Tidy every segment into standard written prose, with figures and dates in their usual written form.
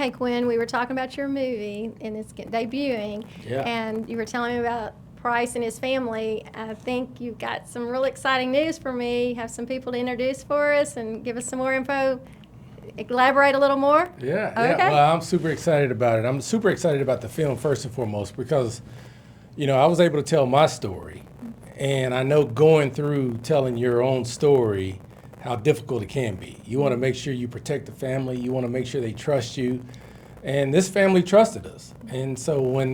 Okay, Quinn, we were talking about your movie and it's debuting, Yeah. and you were telling me about Pryce and his family. I think you've got some real exciting news for me. You have some people to introduce for us and give us some more info. Elaborate a little more. Yeah, Okay. yeah. Well, I'm super excited about it. I'm super excited about the film first and foremost because, I was able to tell my story, and I know going through telling your own story, how difficult it can be. You want to make sure you protect the family. You want to make sure they trust you, and this family trusted us. And so when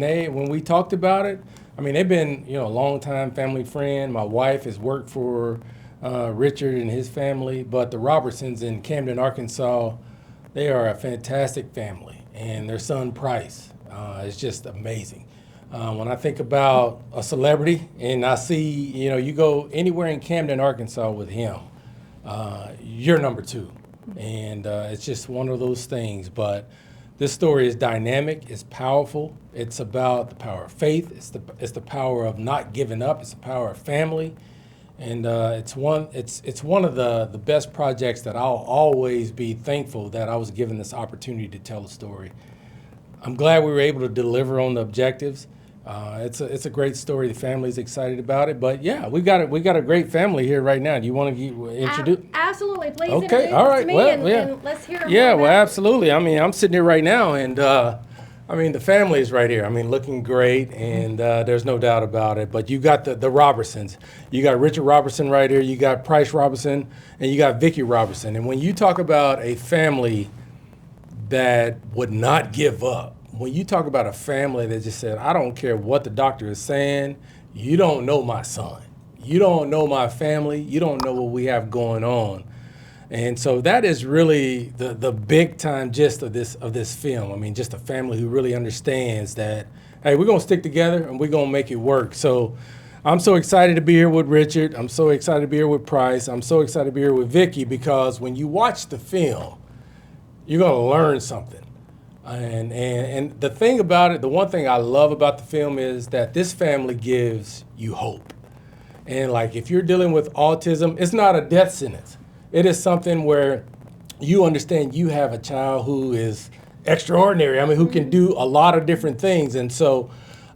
we talked about it, I mean, they've been a long time family friend. My wife has worked for Richard and his family, but the Robertsons in Camden, Arkansas, they are a fantastic family, and their son Pryce is just amazing. When I think about a celebrity and I see, you go anywhere in Camden, Arkansas with him, you're number two. And it's just one of those things. But this story is dynamic, it's powerful. It's about the power of faith. It's the power of not giving up. It's the power of family. And it's one of the best projects that I'll always be thankful that I was given this opportunity to tell a story. I'm glad we were able to deliver on the objectives. It's a great story. The family's excited about it. But yeah, we got a great family here right now. Do you want to introduce? Absolutely, please. Okay, Introduce all it right. to me Well, and, yeah. and let's hear. Yeah, more well, about it. absolutely. I mean, I'm sitting here right now, and the family is right here. I mean, looking great, and there's no doubt about it. But you got the Robertsons. You got Richard Robertson right here. You got Pryce Robertson, and you got Vicky Robertson. And when you talk about a family that would not give up, when you talk about a family that just said, I don't care what the doctor is saying, you don't know my son. You don't know my family. You don't know what we have going on. And so that is really the big time gist of this film. I mean, just a family who really understands that, hey, we're going to stick together and we're going to make it work. So I'm so excited to be here with Richard. I'm so excited to be here with Pryce. I'm so excited to be here with Vicky, because when you watch the film, you're going to learn something. And the thing about it, the one thing I love about the film is that this family gives you hope. And like, if you're dealing with autism, it's not a death sentence. It is something where you understand you have a child who is extraordinary. I mean, who can do a lot of different things. And so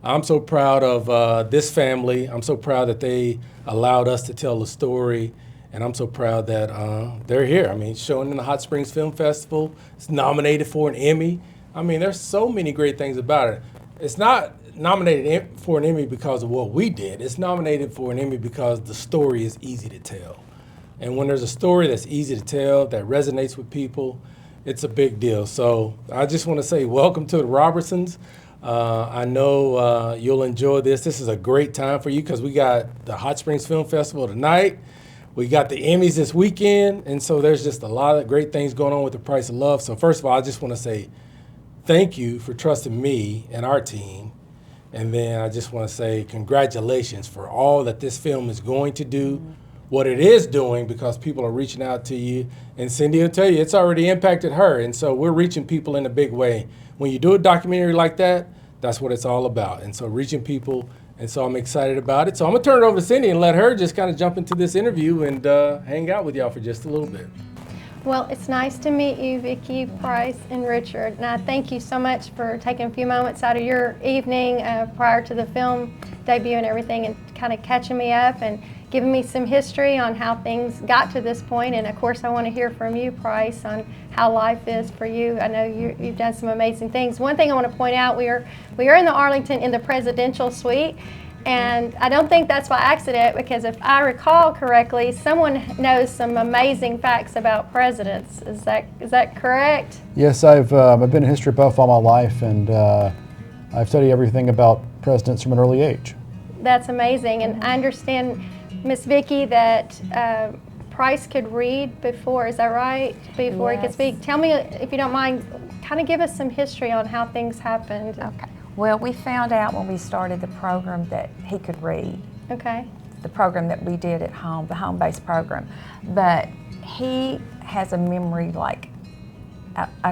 I'm so proud of this family. I'm so proud that they allowed us to tell the story. And I'm so proud that they're here. I mean, showing in the Hot Springs Film Festival. It's nominated for an Emmy. I mean, there's so many great things about it. It's not nominated for an Emmy because of what we did. It's nominated for an Emmy because the story is easy to tell. And when there's a story that's easy to tell, that resonates with people, it's a big deal. So I just want to say welcome to the Robertsons. I know you'll enjoy this. This is a great time for you because we got the Hot Springs Film Festival tonight. We got the Emmys this weekend. And so there's just a lot of great things going on with the Pryce of Love. So first of all, I just want to say thank you for trusting me and our team. And then I just want to say congratulations for all that this film is going to do, what it is doing, because people are reaching out to you. And Cindy will tell you, it's already impacted her. And so we're reaching people in a big way. When you do a documentary like that, that's what it's all about. And so reaching people. And so I'm excited about it. So I'm going to turn it over to Cindy and let her just kind of jump into this interview and hang out with y'all for just a little bit. Well, it's nice to meet you, Vicky, Pryce, and Richard. And I thank you so much for taking a few moments out of your evening prior to the film debut and everything, and kind of catching me up and giving me some history on how things got to this point. And of course, I want to hear from you, Pryce, on how life is for you. I know you've done some amazing things. One thing I want to point out, we are in the Arlington in the presidential suite. And I don't think that's by accident, because if I recall correctly, someone knows some amazing facts about presidents. Is that correct? Yes, I've been a history buff all my life, and I've studied everything about presidents from an early age. That's amazing. And I understand, Miss Vicky, that Pryce could read before. Is that right? Before he could speak. Tell me, if you don't mind, kind of give us some history on how things happened. Okay. Well, we found out when we started the program that he could read. Okay. The program that we did at home, the home-based program. But he has a memory like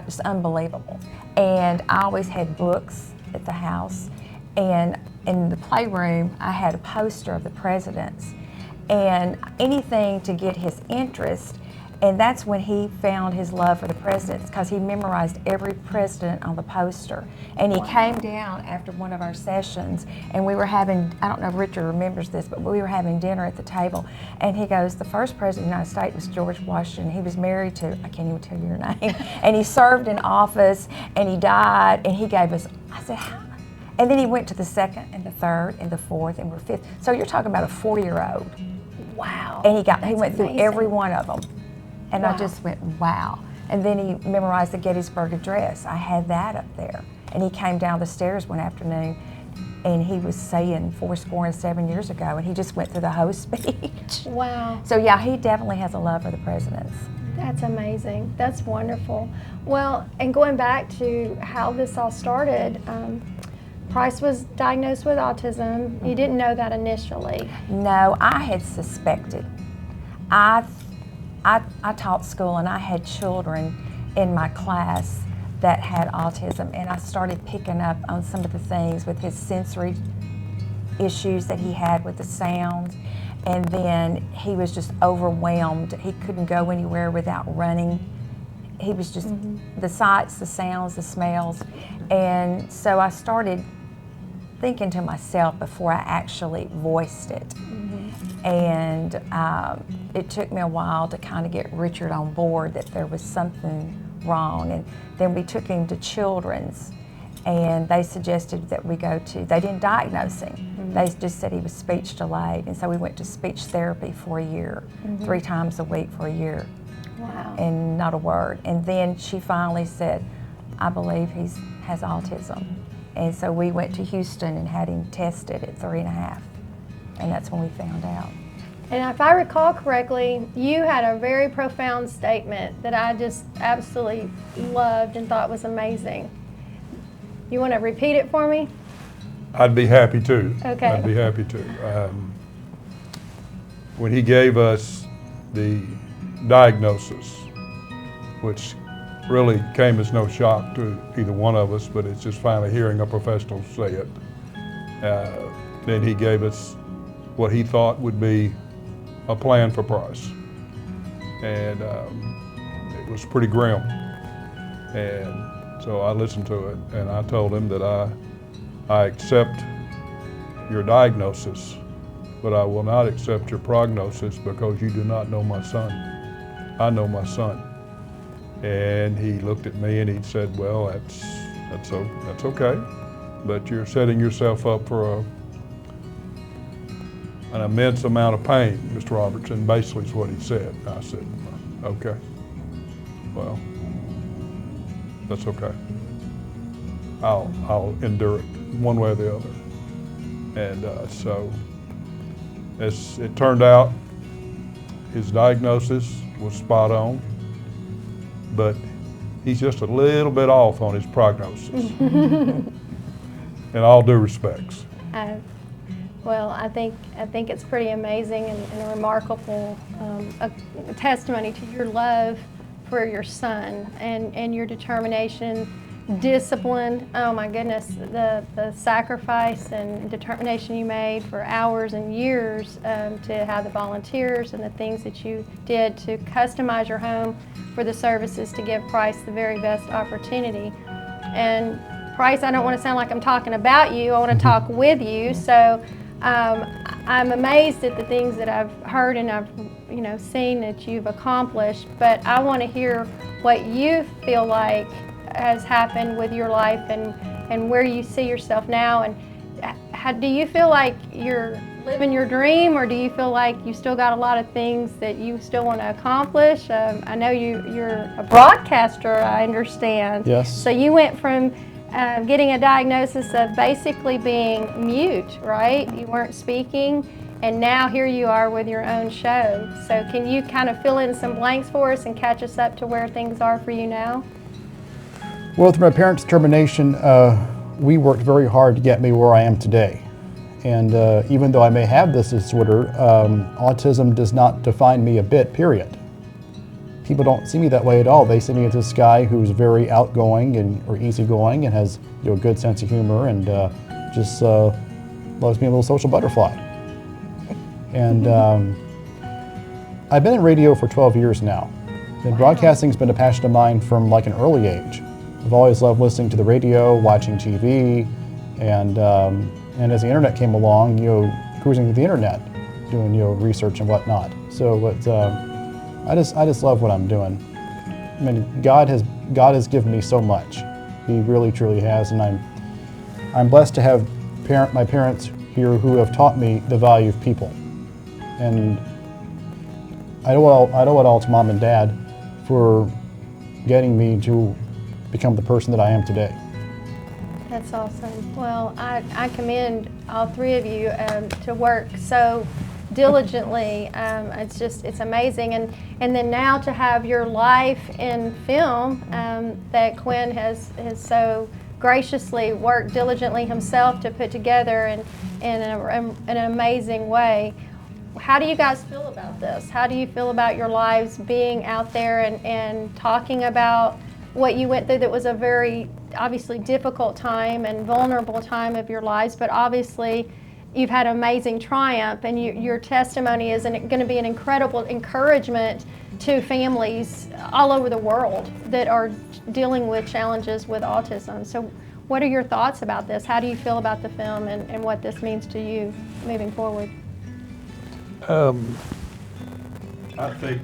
just unbelievable. And I always had books at the house. And in the playroom, I had a poster of the presidents. And anything to get his interest. And that's when he found his love for the presidents, because he memorized every president on the poster. And he came down after one of our sessions, and we were having, I don't know if Richard remembers this, but we were having dinner at the table, and he goes, the first president of the United States was George Washington. He was married to, I can't even tell you your name, and he served in office, and he died, and he gave us, I said, how? And then he went to the second, and the third, and the fourth, and we're fifth. So you're talking about a 40-year-old. Wow. And he went That's through amazing. every one of them. And Wow. I just went, wow. And then he memorized the Gettysburg Address. I had that up there. And he came down the stairs one afternoon, and he was saying 77 years ago, and he just went through the whole speech. Wow. So yeah, he definitely has a love for the presidents. That's amazing. That's wonderful. Well, and going back to how this all started, Pryce was diagnosed with autism. You didn't know that initially. No, I had suspected. I taught school, and I had children in my class that had autism, and I started picking up on some of the things with his sensory issues that he had with the sounds, and then he was just overwhelmed. He couldn't go anywhere without running. He was just the sights, the sounds, the smells, and so I started thinking to myself before I actually voiced it. And it took me a while to kind of get Richard on board that there was something wrong. And then we took him to Children's, and they suggested that we go to, they didn't diagnose him. They just said he was speech delayed. And so we went to speech therapy for a year, 3 times a week for a year. Wow. And not a word. And then she finally said, I believe he has autism. And so we went to Houston and had him tested at 3.5. And that's when we found out. And if I recall correctly, you had a very profound statement that I just absolutely loved and thought was amazing. You want to repeat it for me? I'd be happy to. Okay. I'd be happy to. When he gave us the diagnosis, which really came as no shock to either one of us, but it's just finally hearing a professional say it. Then he gave us what he thought would be a plan for Pryce. And it was pretty grim. And so I listened to it, and I told him that I accept your diagnosis, but I will not accept your prognosis because you do not know my son. I know my son. And he looked at me and he said, well, that's okay, but you're setting yourself up for an immense amount of pain, Mr. Robertson, basically is what he said. I said, okay, well, that's okay. I'll endure it one way or the other. And so as it turned out, his diagnosis was spot on, but he's just a little bit off on his prognosis. In all due respects. Well, I think it's pretty amazing and a remarkable a testimony to your love for your son and your determination, discipline. Oh my goodness, the sacrifice and determination you made for hours and years to have the volunteers and the things that you did to customize your home for the services to give Pryce the very best opportunity. And Pryce, I don't want to sound like I'm talking about you. I want to talk with you. So I'm amazed at the things that I've heard and I've seen that you've accomplished. But I want to hear what you feel like has happened with your life and where you see yourself now. And do you feel like you're living your dream, or do you feel like you still got a lot of things that you still want to accomplish? I know you're a broadcaster, I understand. Yes. So you went from getting a diagnosis of basically being mute, right? You weren't speaking, and now here you are with your own show. So can you kind of fill in some blanks for us and catch us up to where things are for you now? Well, through my parents' determination, we worked very hard to get me where I am today. And even though I may have this disorder, autism does not define me a bit, period. People don't see me that way at all. They see me as this guy who's very outgoing or easygoing and has a good sense of humor and just loves being a little social butterfly. And I've been in radio for 12 years now. And broadcasting's been a passion of mine from like an early age. I've always loved listening to the radio, watching TV, and as the internet came along, cruising through the internet, doing research and whatnot. So I just love what I'm doing. I mean, God has given me so much. He really truly has, and I'm blessed to have my parents here who have taught me the value of people. And I owe it all to Mom and Dad for getting me to become the person that I am today. That's awesome. Well, I commend all three of you to work so diligently. It's amazing. And then now to have your life in film that Quinn has so graciously worked diligently himself to put together in an amazing way. How do you guys feel about this? How do you feel about your lives being out there and talking about what you went through that was a very obviously difficult time and vulnerable time of your lives, but obviously you've had amazing triumph, and your testimony is going to be an incredible encouragement to families all over the world that are dealing with challenges with autism. So what are your thoughts about this? How do you feel about the film and what this means to you moving forward? I think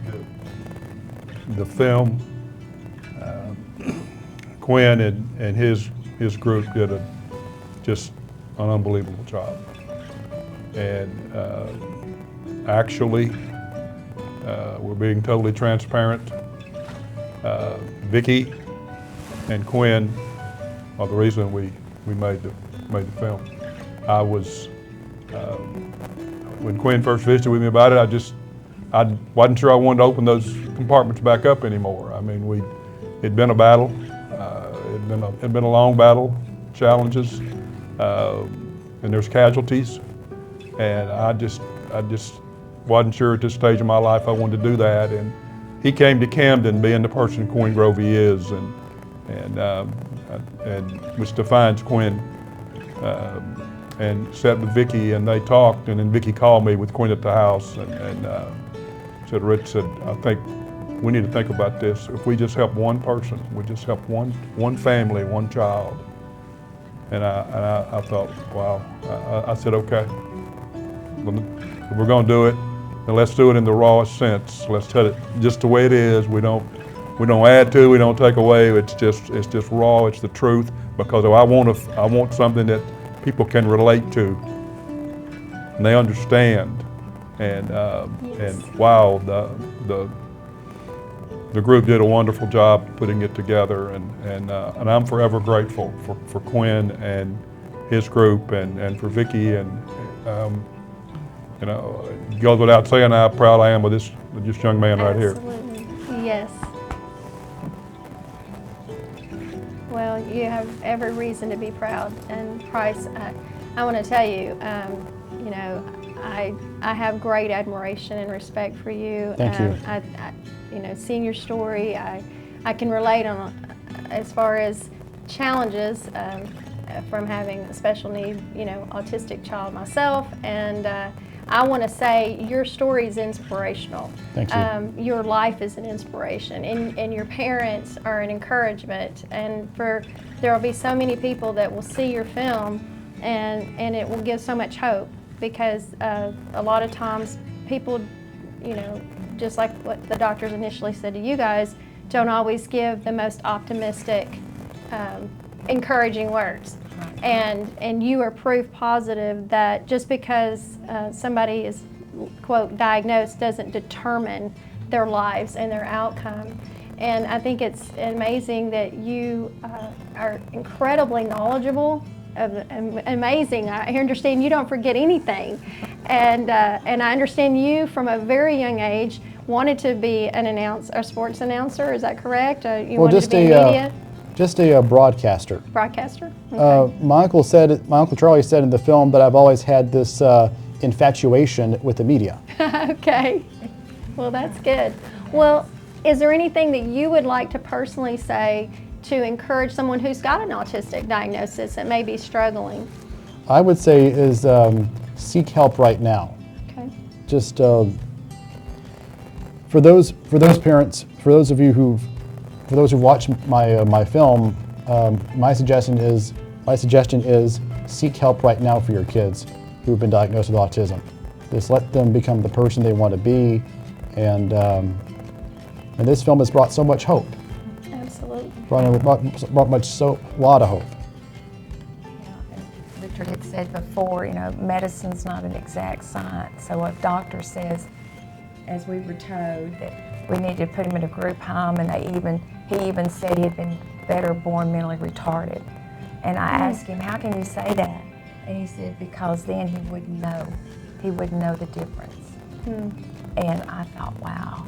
the film, Quinn and his group did just an unbelievable job. And actually, we're being totally transparent. Vicky and Quinn are the reason we made the film. I was when Quinn first visited with me about it, I wasn't sure I wanted to open those compartments back up anymore. I mean, it'd been a battle. It'd been a long battle, challenges, and there's casualties. And I just wasn't sure at this stage of my life I wanted to do that. And he came to Camden being the person Quinn Grovey is, and which defines Quinn. And sat with Vicky and they talked, and then Vicky called me with Quinn at the house and said, Rich said, I think we need to think about this. If we just help one person, we just help one family, one child. And I thought, wow. I said, okay, if we're going to do it, then let's do it in the rawest sense. Let's tell it just the way it is. We don't add to, we don't take away. It's just raw. It's the truth. Because I want something that people can relate to, and they understand. And and wow, the group did a wonderful job putting it together, and I'm forever grateful for Quinn and his group, and for Vicky, and it goes without saying how proud I am of this young man right here. Absolutely. Yes. Well, you have every reason to be proud. And Pryce, I want to tell you, I have great admiration and respect for you. Thank you. Seeing your story, I can relate on as far as challenges from having a special need, autistic child myself, and I want to say your story is inspirational. Thank you. Your life is an inspiration, and your parents are an encouragement. And there will be so many people that will see your film, and it will give so much hope, because a lot of times people, just like what the doctors initially said to you guys, don't always give the most optimistic, encouraging words. And you are proof positive that just because somebody is, quote, diagnosed doesn't determine their lives and their outcome. And I think it's amazing that you are incredibly knowledgeable, amazing. I understand you don't forget anything. And I understand you from a very young age wanted to be a sports announcer, is that correct? You wanted to be in media? Just a broadcaster. Broadcaster? Okay. My Uncle Charlie said in the film that I've always had this infatuation with the media. Okay. Well, that's good. Well, is there anything that you would like to personally say to encourage someone who's got an autistic diagnosis that may be struggling? I would say is seek help right now. Okay. Just for for those parents, for those who watch my film, my suggestion is seek help right now for your kids who've been diagnosed with autism. Just let them become the person they want to be, and this film has brought so much hope. Absolutely. Brought a lot of hope. Richard had said before, medicine's not an exact science. So if doctor says, as we were told, that we needed to put him in a group home, and he even said he had been better born mentally retarded. And I asked him, how can you say that? And he said, because then he wouldn't know. He wouldn't know the difference. And I thought, wow,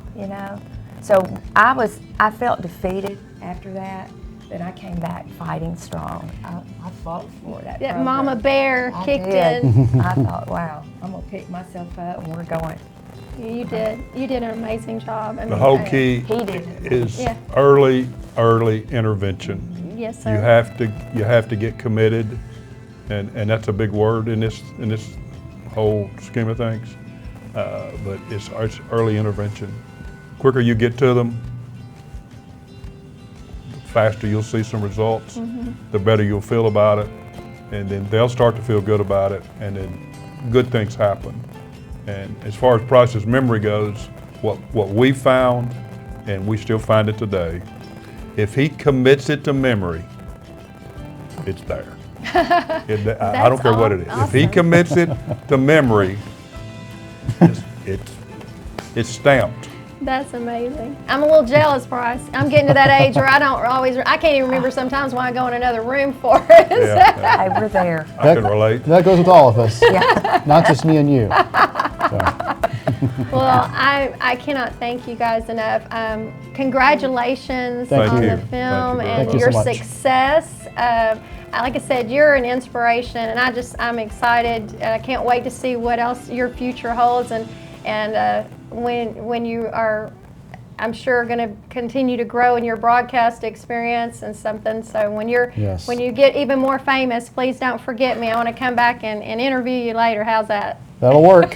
So I felt defeated after that, but I came back fighting strong. I fought for that program. Mama bear kicked did. in. I thought, wow, I'm gonna pick myself up and we're going. You did an amazing job. I The mean, whole key He did. is Yeah. early intervention. Yes, sir. You have to get committed, and that's a big word in this whole scheme of things. But it's early intervention. Quicker you get to them, the faster you'll see some results. The better you'll feel about it, and then they'll start to feel good about it, and then good things happen. And as far as Pryce's memory goes, what we found, and we still find it today, if he commits it to memory, it's there. I don't care what it is. If he commits it to memory, it's stamped. That's amazing. I'm a little jealous, Pryce. I'm getting to that age where I can't even remember sometimes why I go in another room for it. Yeah, Hey, we're there. I can relate. That goes with all of us, Yeah. not just me and you. Well, I cannot thank you guys enough. Congratulations Thank on you. the Thank film you very and much. your Thank you so much. success. Like I said, you're an inspiration, and I'm excited. I can't wait to see what else your future holds, and when you are, I'm sure, going to continue to grow in your broadcast experience and something. So when you get even more famous, please don't forget me. I want to come back and interview you later. How's that? That'll work.